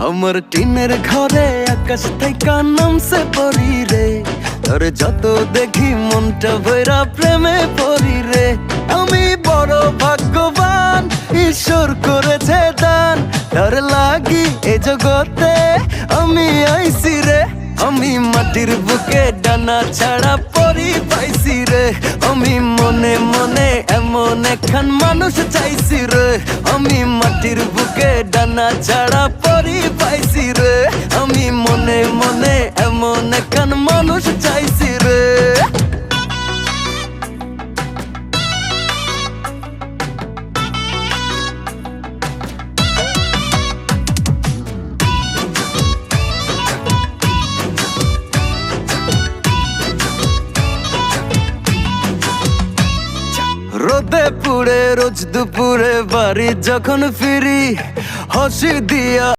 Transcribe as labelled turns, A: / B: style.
A: আমার টিনের ঘরে আকাশ থেকে নামছে পরি রে, তোর যত দেখি মনটা ভৈরা প্রেমে পরি রে। আমি বড় ভাগ্যবান, ঈশ্বর করেছে দান, তার লাগি এ জগতে আমি আইছি রে। আমি মাটির বুকে ডানা ছাড়া পরি পাইছি রে, আমি মনে মনে এমন একখান মানুষ চাইছি রে। আমি মাটির বুকে ডানা ছাড়া পরি পাইছি রে, আমি মনে মনে এমন একখান মানুষ চাইছি রে। রোদে পুড়ে রোজ দুপুরে বাড়ি যখন ফিরি, হাসি দিয়া